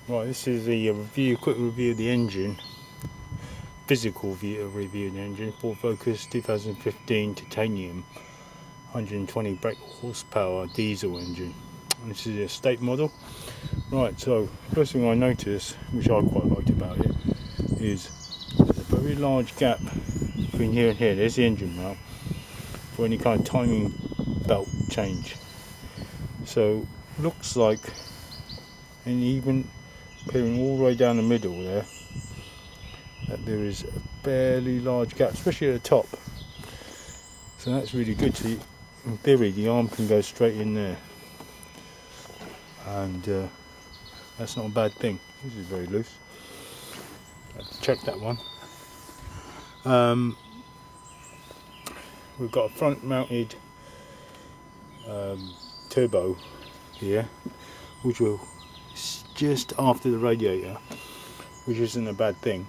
Right, this is the quick review of the engine, physical review of the engine. Ford Focus 2015 titanium, 120 brake horsepower diesel engine. And this is a state model. Right, so first thing I noticed, which I quite liked about it, is there's a very large gap between here and here. There's the engine mount for any kind of timing belt change. So looks like, and even appearing all the way down the middle there, that there is a fairly large gap, especially at the top. So that's really good. So in theory the arm can go straight in there, and that's not a bad thing. This is very loose. I have to check that one. We've got a front mounted turbo here, which will just after the radiator, which isn't a bad thing.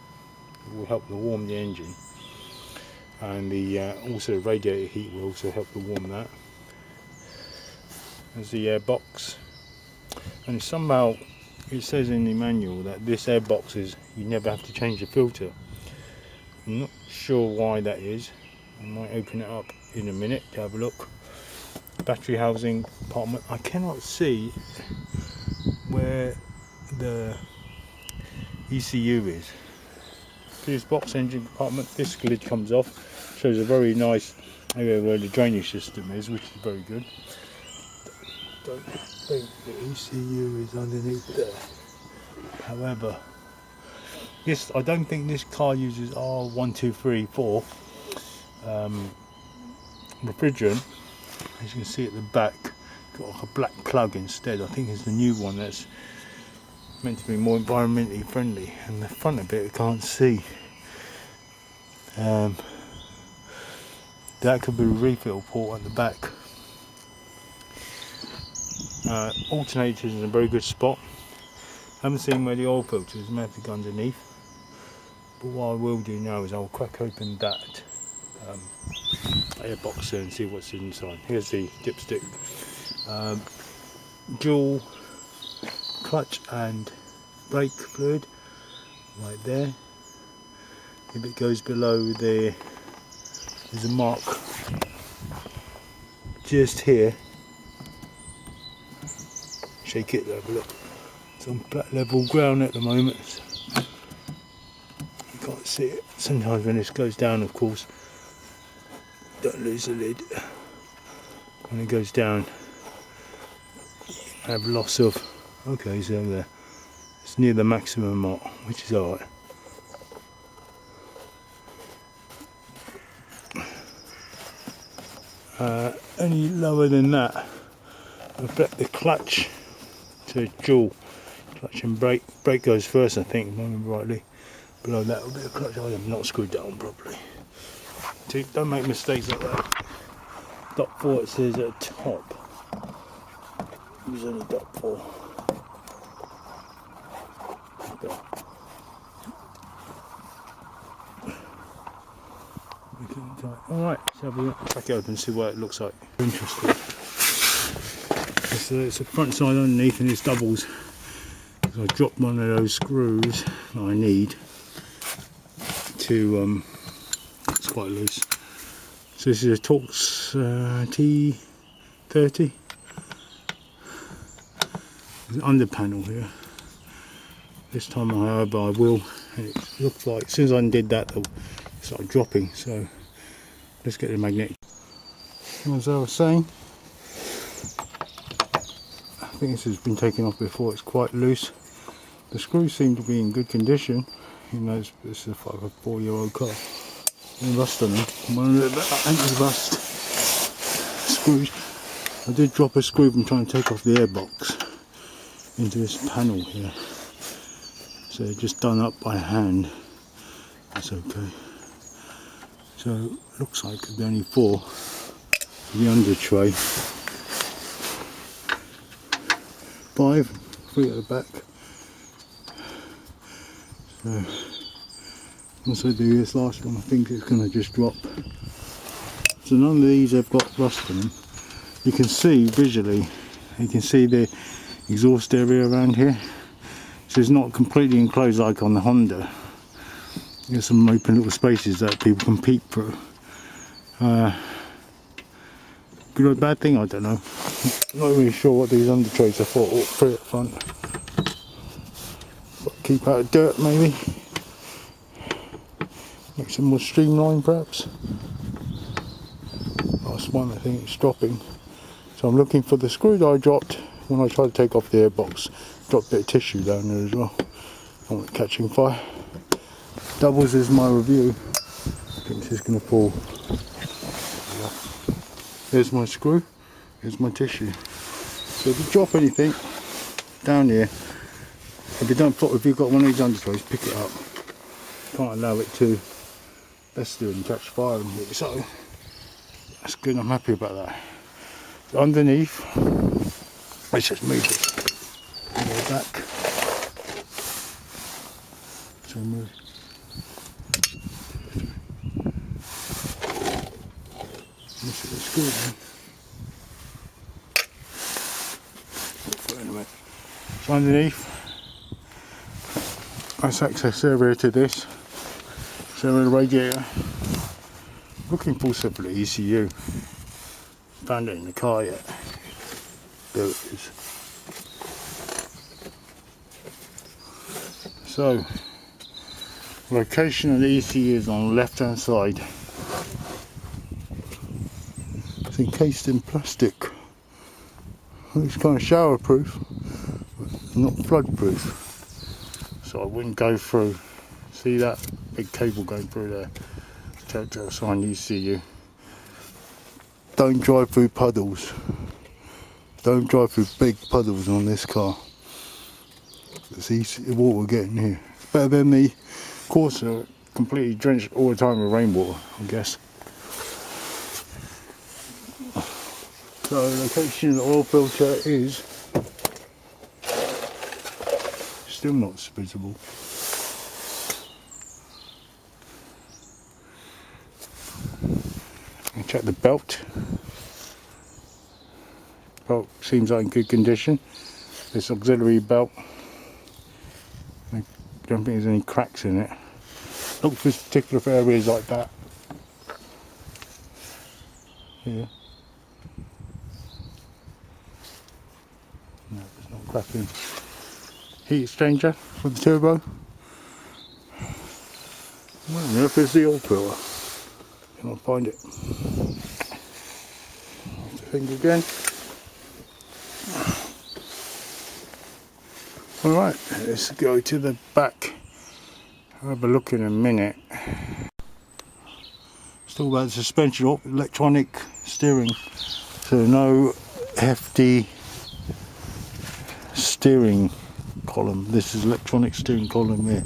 It will help to warm the engine, and the also radiator heat will also help to warm that. There's the air box, and somehow it says in the manual that this air box is, you never have to change the filter. I'm not sure why that is. I might open it up in a minute to have a look. Battery housing compartment. I cannot see where the ECU is. Fuse box engine compartment. This lid comes off. Shows a very nice area where the drainage system is, which is very good. Don't think the ECU is underneath there. However, this, I don't think this car uses R1234 refrigerant. As you can see at the back, got like a black plug instead. I think it's the new one that's meant to be more environmentally friendly. And the front of it I can't see. That could be a refill port at the back. Alternators in a very good spot. Haven't seen where the oil filter is, may have to go underneath. But what I will do now is I'll crack open that air box there and see what's inside. Here's the dipstick. Dual clutch and brake fluid right there. If it goes below there, there's a mark just here. Shake it, have a look. It's on flat level ground at the moment. You can't see it. Sometimes when this goes down, of course, don't lose the lid. When it goes down, you have loss of, okay, so there. It's near the maximum mark, which is alright. Any lower than that, affect the clutch to dual clutch and brake. Brake goes first, I think, if I remember rightly. Below that will be a clutch. I have not screwed that on properly. So don't make mistakes like that. Dot 4 it says at the top. Use only dot 4. Okay. Alright, let's have a look. Crack it open and see what it looks like. Interesting. So it's the front side underneath and it's doubles. So I dropped one of those screws that I need to, it's quite loose. So this is a Torx T30. There's an under panel here. This time however I will, and it looks like as soon as I undid that they'll start dropping, so let's get the magnetic. As I was saying, I think this has been taken off before. It's quite loose. The screws seem to be in good condition. You know, this is a 4-year-old car. No rust on them. One of the anti-rust screws. I did drop a screw from trying to take off the airbox into this panel here. So they're just done up by hand. That's okay. So looks like there's only 4 for the under tray. 5, 3 at the back. So once I do this last one, I think it's going to just drop. So none of these have got rust in them. You can see visually, you can see the exhaust area around here. So it's not completely enclosed like on the Honda. There's some open little spaces that people can peek through. Good or bad thing, I don't know. Not really sure what these undertrays are for. All three at front. But keep out of dirt maybe. Make some more streamlined perhaps. Last one I think it's dropping. So I'm looking for the screw that I dropped when I tried to take off the airbox. Dropped a bit of tissue down there as well. I want it catching fire. Doubles is my review. I think this is going to fall. There's my screw. Here's my tissue. So if you drop anything down here, if you've got one of these undertrays, pick it up. Can't allow it to fester and catch fire and everything. So that's good. I'm happy about that. So underneath, let's just move it back. So move. Let's get the screw in. So underneath, that's access area to this. So the radiator. Looking for separate ECU. Found it in the car yet. There it is. So, location of the ECU is on the left hand side. It's encased in plastic. It's kind of shower proof, but not flood proof. So I wouldn't go through. See that big cable going through there? Telltale sign ECU. Don't drive through puddles. Don't drive through big puddles on this car. See the water getting here. It's better than the Corsa, completely drenched all the time with rainwater, I guess. So the location of the oil filter is still not visible. And check the belt. Belt seems like in good condition. This auxiliary belt, I don't think there's any cracks in it. Look for particular areas like that. Here. No, it's not cracking. Heat exchanger for the turbo. Well, now if it's the oil filter. Cannot find it. Think again. Alright, let's go to the back. I'll have a look in a minute. Let's talk about the suspension, electronic steering. So no hefty steering column. This is electronic steering column here.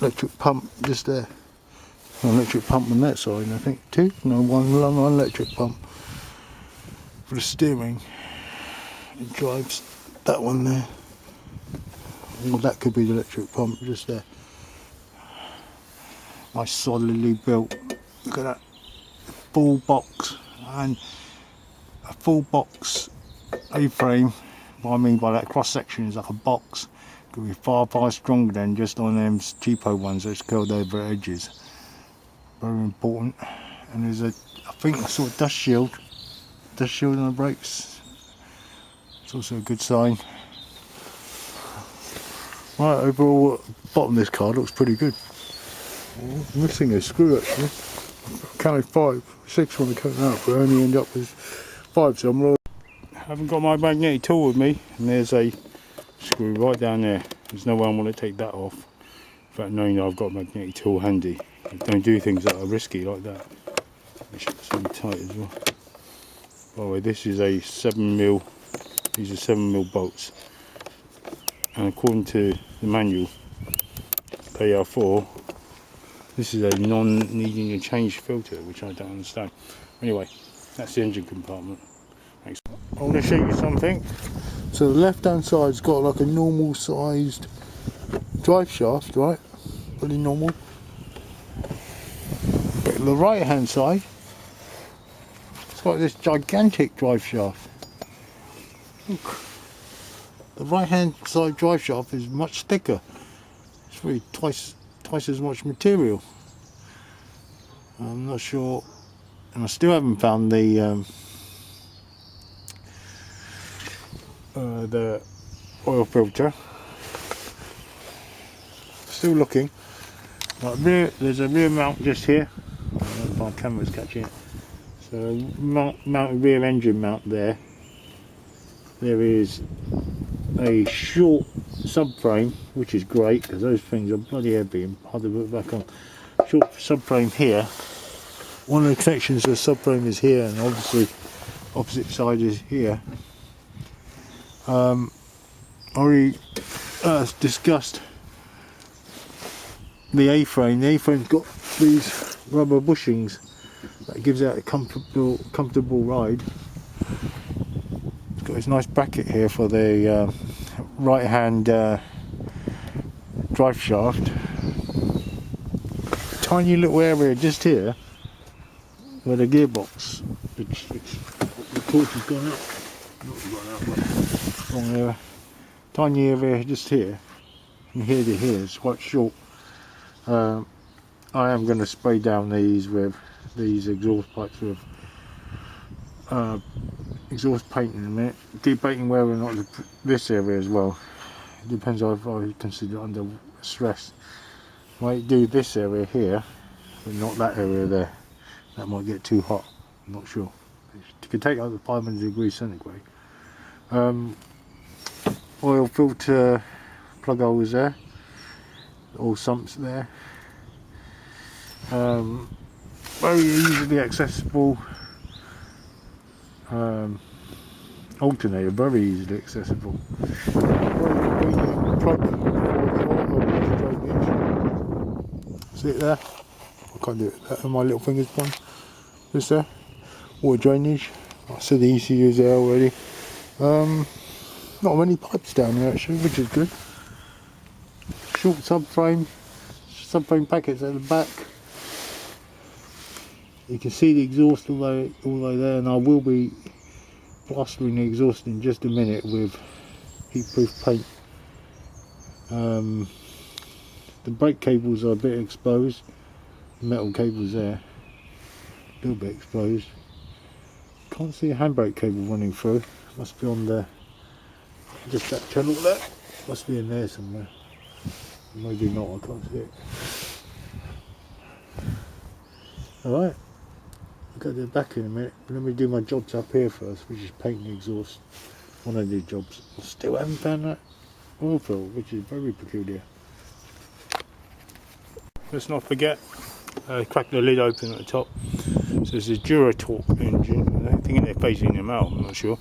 Electric pump just there. An electric pump on that side, I think two. No, one electric pump for the steering. It drives that one there. Well, that could be the electric pump just there. Nice solidly built. Look at that full box, and a full box A-frame. What I mean by that cross section is like a box. Could be far stronger than just on them cheapo ones that's curled over edges. Very important. And there's I think a sort of dust shield on the brakes. It's also a good sign. Right, overall, bottom of this car looks pretty good. I'm missing a screw actually. I counted 5, 6 when I counted out, but I only end up with 5. So I haven't got my magnetic tool with me, and there's a screw right down there. There's no way I want to take that off. In fact, knowing that I've got a magnetic tool handy. I don't do things that are risky like that. It's so tight as well. By the way, this is a 7mm. These are 7mm bolts. And according to the manual, PR4, this is a non-needing a change filter, which I don't understand. Anyway, that's the engine compartment. Thanks. I want to show you something. So the left-hand side's got like a normal-sized drive shaft, right? Pretty normal. But the right-hand side, it's got this gigantic drive shaft. Look. The right hand side drive shaft is much thicker. It's really twice as much material. I'm not sure, and I still haven't found the oil filter. Still looking. There's a rear mount just here. I don't know if my camera's catching it. So mounted rear engine mount there. There is a short subframe, which is great because those things are bloody heavy and hard to put back on. Short subframe here. One of the connections to the subframe is here, and obviously opposite side is here. Already discussed the A-frame. The A-frame's got these rubber bushings that gives out a comfortable ride. It's got this nice bracket here for the right hand drive shaft. Tiny little area just here where the gearbox, the torch has gone up. Not gone up, but wrong area. Tiny area just here, from here to here. It's quite short. I am going to spray down these with these exhaust pipes with exhaust paint in a minute. Debating whether or not this area as well. It depends on if I consider it under stress. Might do this area here, but not that area there. That might get too hot. I'm not sure. You can take out the 500 degrees centigrade. Oil filter plug holes there. All sumps there. Very easily accessible alternator, very easily accessible. Very convenient plug for the engine. See it there? I can't do it. That my little fingers point. This there. Water drainage. I said the ECU's there already. Not many pipes down here actually, which is good. Short subframe packets at the back. You can see the exhaust all the way there, and I will be plastering the exhaust in just a minute with heat-proof paint. The brake cables are a bit exposed. The metal cables there, a little bit exposed. Can't see a handbrake cable running through. Must be on the just that channel there. Must be in there somewhere. Maybe not. I can't see it. All right. I'll go to the back in a minute. Let me do my jobs up here first, which is painting the exhaust. One of the jobs. I still haven't found that oil fill, which is very peculiar. Let's not forget, crack the lid open at the top. So this is a Duratorque engine. I don't think they're phasing them out, I'm not sure.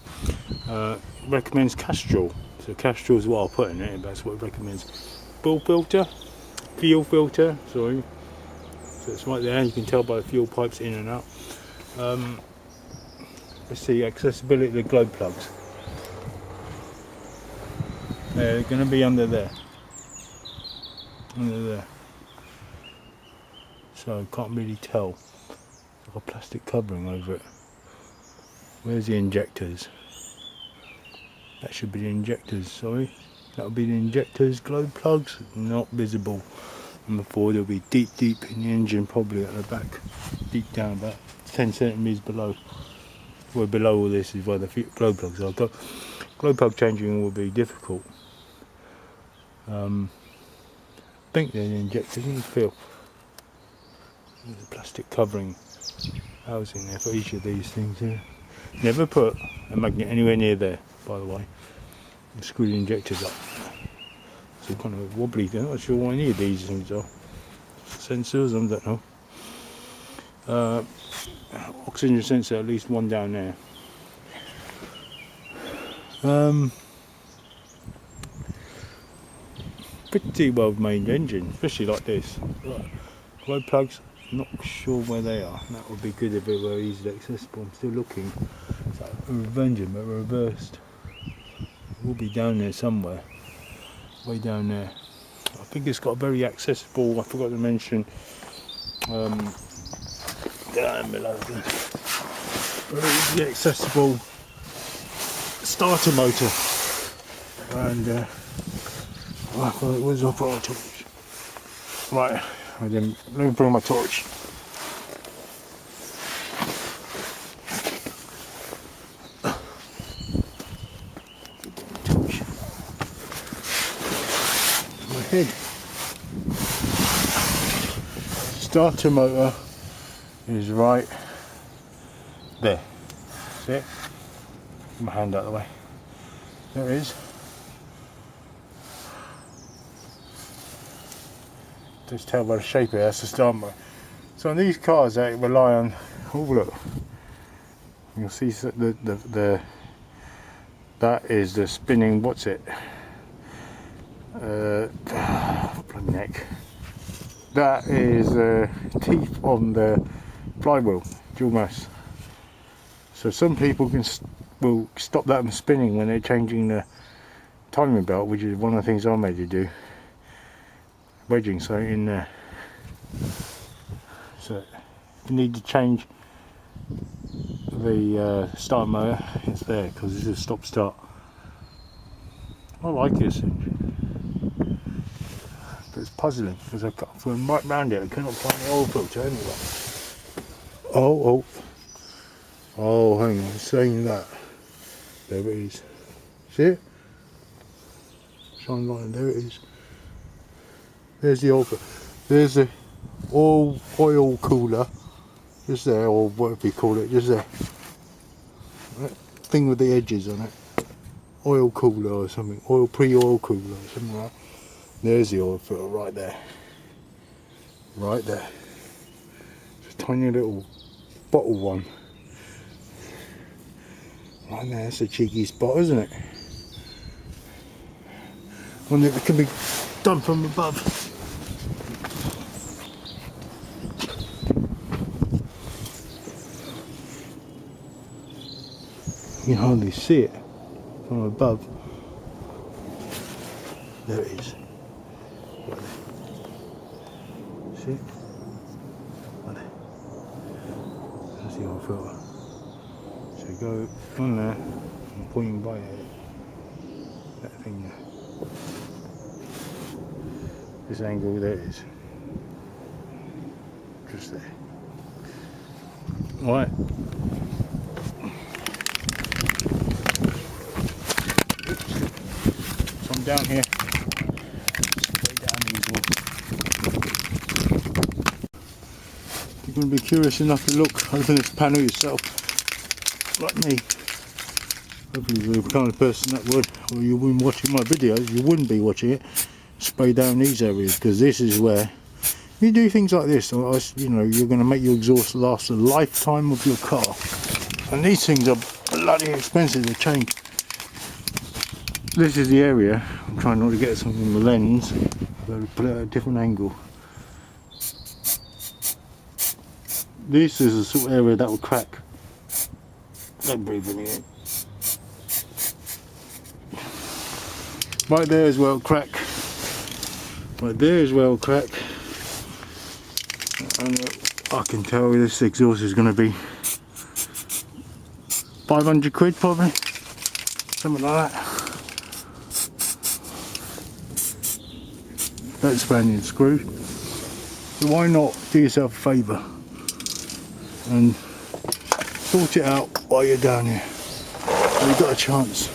Recommends Castrol. So Castrol is what I'll put in it, that's what it recommends. Fuel filter, sorry. So it's right there, you can tell by the fuel pipes in and out. Let's see, accessibility of the globe plugs. They're going to be under there. So I can't really tell. There's like a plastic covering over it. Where's the injectors? That should be the injectors, sorry. That will be the injectors, globe plugs, not visible. Number 4, they'll be deep in the engine, probably at the back. Deep down, about 10 centimetres below. Well, below all this is where the globe plugs are. Globe plug changing will be difficult. I think they're the injectors, let me feel. There's a plastic covering housing there for each of these things here. Never put a magnet anywhere near there, by the way. And screw the injectors up. So kind of wobbly, I'm not sure what any of these things are. Sensors, I don't know. Oxygen sensor, at least one down there. Pretty well made engine, especially like this. Globe plugs, not sure where they are. That would be good if it were easily accessible. I'm still looking. It's like a engine but reversed. It will be down there somewhere. Way down there. I think it's got a very accessible, I forgot to mention, down below there. Very easily accessible starter motor. And I thought it was off our torch. Right, let me bring my torch. My head. Starter motor is right there. See it? Put my hand out of the way. There it is. Just tell by the shape it has to start motor. So on these cars they rely on, oh look, you'll see the that is the spinning, what's it? Neck. That is the teeth on the flywheel, dual mass. So some people will stop that from spinning when they're changing the timing belt, which is one of the things I made to do. Wedging something in there. So if you need to change the start motor, it's there because this is a stop start. I like this engine, but it's puzzling because I got from right round it. I cannot find the oil filter anyway. Oh, hang on, it's saying that. There it is. See it? Shine light, there it is. There's the oil. There's the oil cooler. Just there, or whatever you call it, just there. That thing with the edges on it. Oil cooler or something. Pre-oil cooler or something like that. There's the oil filter right there. Right there. It's a tiny little bottle one. Right there, that's a cheeky spot, isn't it? One that can be done from above. You can hardly see it from above. There it is. Right there. See it? Right there. That's the oil filter. So go on there and pointing by it. That thing there. This angle there it is. Just there. Right. So I'm down here. Way down these walls. You're going to be curious enough to look, open this panel yourself, like me. Hopefully you're the kind of person that would, or you wouldn't watching my videos, you wouldn't be watching it, spray down these areas, because this is where you do things like this, you know, you're going to make your exhaust last a lifetime of your car. And these things are bloody expensive to change. This is the area, I'm trying not to get something in the lens, but put it at a different angle. This is the sort of area that will crack. Don't breathe in it. Right there as well, crack. Right there as well, crack. And I can tell this exhaust is going to be 500 quid probably, something like that. That's Spaniard screw. So why not do yourself a favour and sort it out while you're down here. You've got a chance.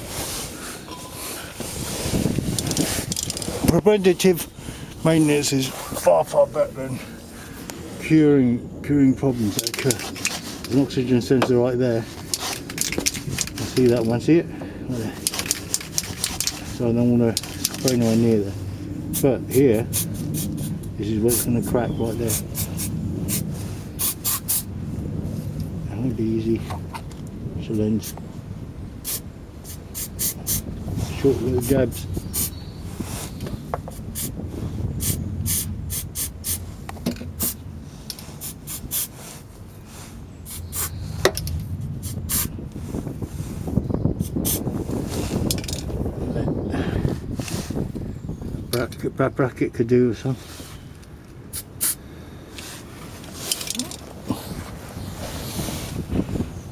Preventative maintenance is far better than curing problems that occur. There's an oxygen sensor right there. You see that one? See it? Right there. So I don't want to put anywhere near there. But here, this is what's going to crack right there. And it'll be easy. It's a lens. Short little jabs. That bracket could do with some.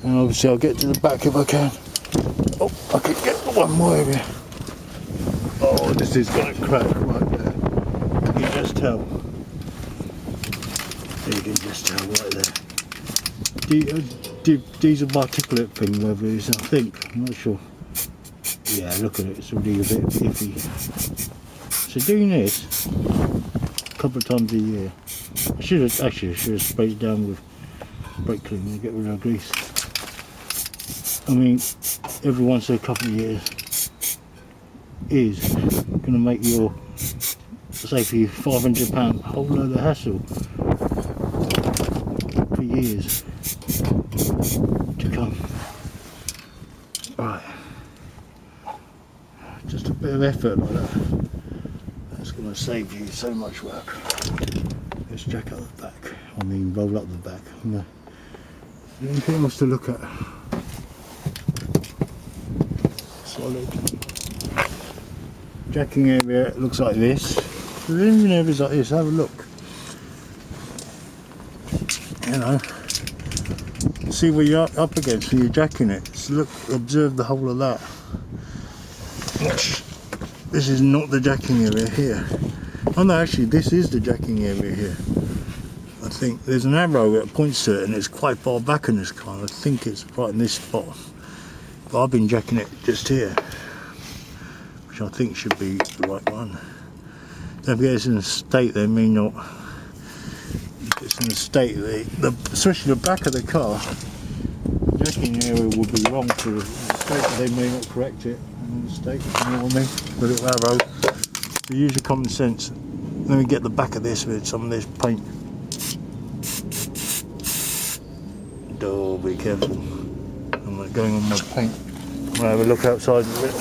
And obviously I'll get to the back if I can. Oh, I could get one more area. This is got a crack right there. You can just tell. You can just tell right there. These are particulate thing, whether it's, I think, I'm not sure. Yeah, look at it, it's already a bit iffy. So doing this a couple of times a year. I should have sprayed it down with brake cleaner and get rid of the grease. I mean, every once in a couple of years is going to make your, say for you, £500 a whole load of hassle for years to come. Right, just a bit of effort like that. That's going to save you so much work. Let's jack up the back. I mean, roll up the back. Anything else to look at? Solid. Jacking area looks like this. The engine areas like this. Have a look. You know, see where you're up against when you're jacking it. So look, observe the whole of that. This is not the jacking area here. Oh no, actually this is the jacking area here. I think there's an arrow that points to it and it's quite far back in this car. I think it's right in this spot. But I've been jacking it just here, which I think should be the right one. Don't forget it's in a state they may not. If it's in a state, especially the back of the car, the jacking area would be wrong for the state, they may not correct it. In the state, you know what I mean? The little arrow. So use your common sense. Let me get the back of this with some of this paint. Oh, be careful. I'm not going on my paint. I'm gonna have a look outside a bit.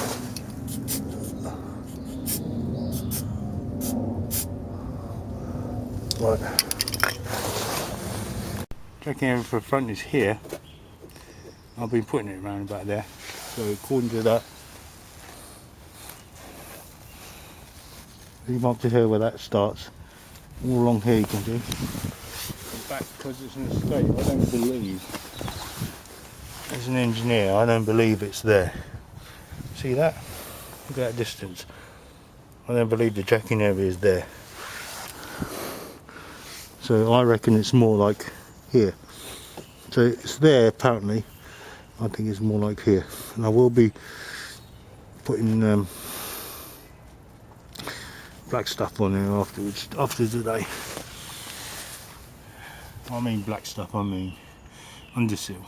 Right. Checking area for the front is here. I've been putting it around about there. So according to that, leave up to here where that starts. All along here you can do. Back because it's in a state, I don't believe. As an engineer, I don't believe it's there. See that? Look at that distance. I don't believe the jacking area is there. So I reckon it's more like here. So it's there apparently. I think it's more like here. And I will be putting black stuff on there afterwards, after today. I mean black stuff, I mean underseal.